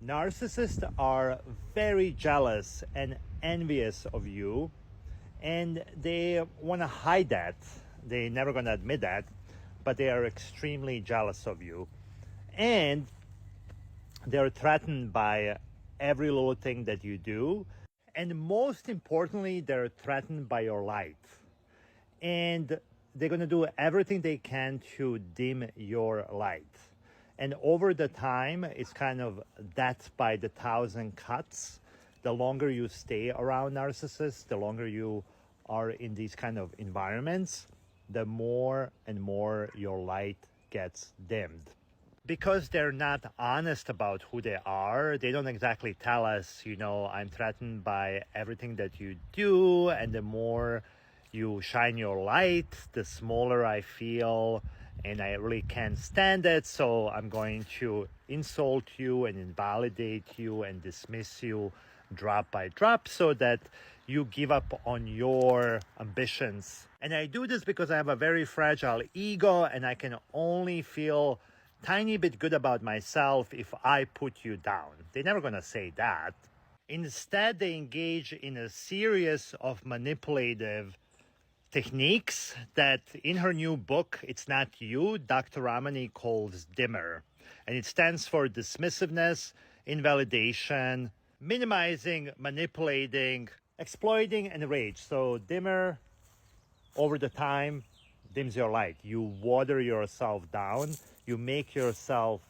Narcissists are very jealous and envious of you, and they want to hide that. They're never going to admit that, but they are extremely jealous of you. And they're threatened by every little thing that you do. And most importantly, they're threatened by your light. And they're going to do everything they can to dim your light. And over the time, it's kind of death by the thousand cuts. The longer you stay around narcissists, the longer you are in these kind of environments, the more and more your light gets dimmed. Because they're not honest about who they are, they don't exactly tell us, I'm threatened by everything that you do, and the more you shine your light, the smaller I feel, and I really can't stand it, so I'm going to insult you and invalidate you and dismiss you drop by drop so that you give up on your ambitions. And I do this because I have a very fragile ego, and I can only feel tiny bit good about myself if I put you down. They're never going to say that. Instead, they engage in a series of manipulative techniques that in her new book, It's Not You, Dr. Ramani calls dimmer. And it stands for dismissiveness, invalidation, minimizing, manipulating, exploiting, and rage. So dimmer, over the time, dims your light. You water yourself down. You make yourself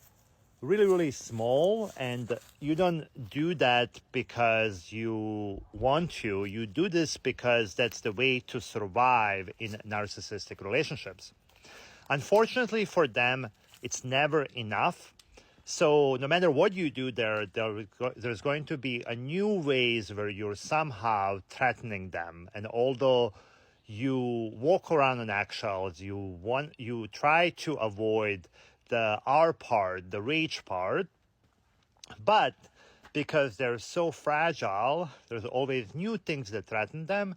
really, really small, and you don't do that because you want to. You do this because that's the way to survive in narcissistic relationships. Unfortunately for them, it's never enough. So no matter what you do, there's going to be a new ways where you're somehow threatening them. And although you walk around on eggshells, you try to avoid the R part, the rage part, but because they're so fragile, there's always new things that threaten them.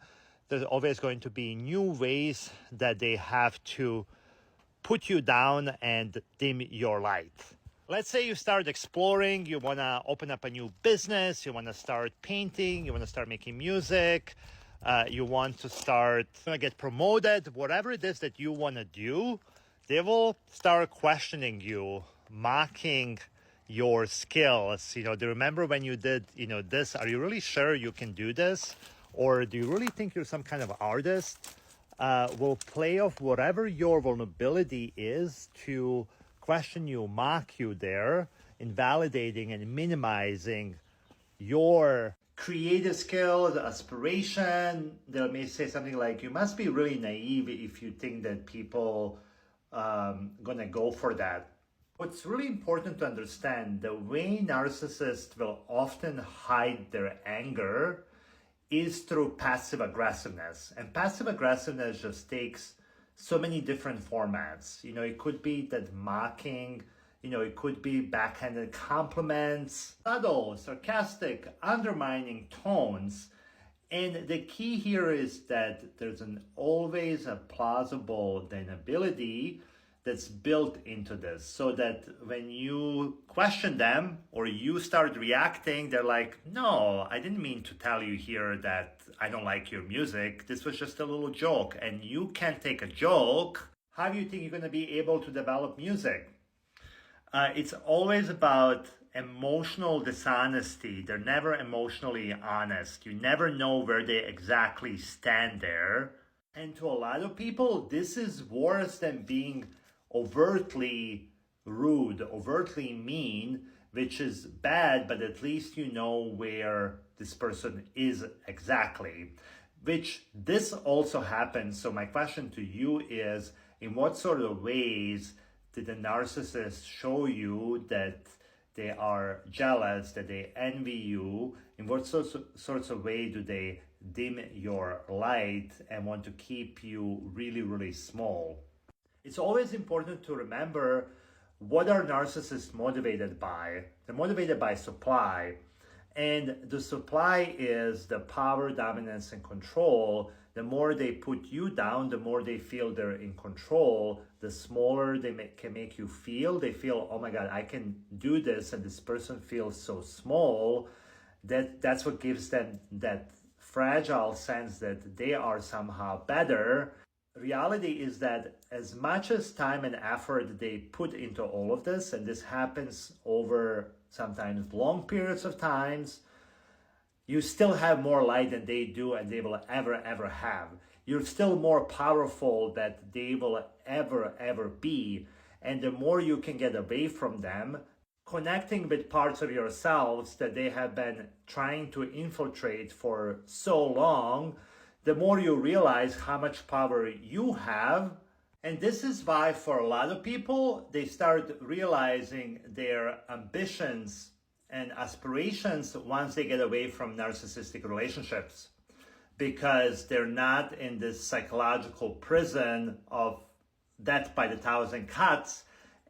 There's always going to be new ways that they have to put you down and dim your light. Let's say you start exploring, you want to open up a new business, you want to start painting, you want to start making music, you want to get promoted, whatever it is that you want to do. They will start questioning you, mocking your skills. Do you remember when you did, this? Are you really sure you can do this? Or do you really think you're some kind of artist? Will play off whatever your vulnerability is to question you, mock you there, invalidating and minimizing your creative skills, aspiration. They may say something like, you must be really naive if you think that people gonna go for that. What's really important to understand, the way narcissists will often hide their anger is through passive aggressiveness. And passive aggressiveness just takes so many different formats. It could be that mocking, it could be backhanded compliments, subtle, sarcastic, undermining tones. And the key here is that there's always a plausible deniability that's built into this, so that when you question them or you start reacting, they're like, no, I didn't mean to tell you here that I don't like your music. This was just a little joke. And you can't take a joke. How do you think you're going to be able to develop music? It's always about emotional dishonesty. They're never emotionally honest. You never know where they exactly stand there. And to a lot of people, this is worse than being overtly rude, overtly mean, which is bad, but at least you know where this person is exactly. Which this also happens. So my question to you is, in what sort of ways did the narcissist show you that they are jealous, that they envy you? In what sorts of way do they dim your light and want to keep you really, really small? It's always important to remember, what are narcissists motivated by? They're motivated by supply. And the supply is the power, dominance, and control The more they put you down, the more they feel they're in control, the smaller they can make you feel. They feel, oh my God, I can do this, and this person feels so small. That's what gives them that fragile sense that they are somehow better. Reality is that as much as time and effort they put into all of this, and this happens over sometimes long periods of times, you still have more light than they do, and they will ever have. You're still more powerful than they will ever be. And the more you can get away from them, connecting with parts of yourselves that they have been trying to infiltrate for so long, the more you realize how much power you have. And this is why for a lot of people, they start realizing their ambitions and aspirations once they get away from narcissistic relationships, because they're not in this psychological prison of death by the thousand cuts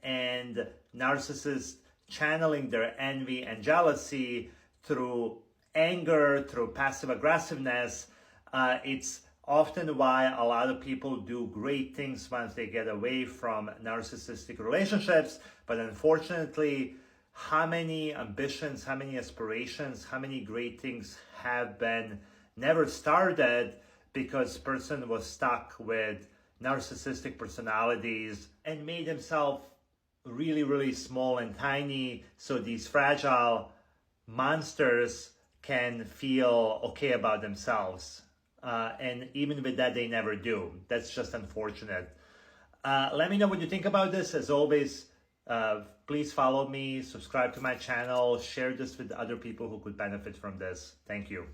and narcissists channeling their envy and jealousy through anger, through passive aggressiveness. It's often why a lot of people do great things once they get away from narcissistic relationships. But unfortunately, how many ambitions, how many aspirations, how many great things have been never started because person was stuck with narcissistic personalities and made himself really small and tiny, so these fragile monsters can feel okay about themselves. And even with that, they never do. That's just unfortunate. Let me know what you think about this. As always, please follow me, subscribe to my channel, share this with other people who could benefit from this. Thank you.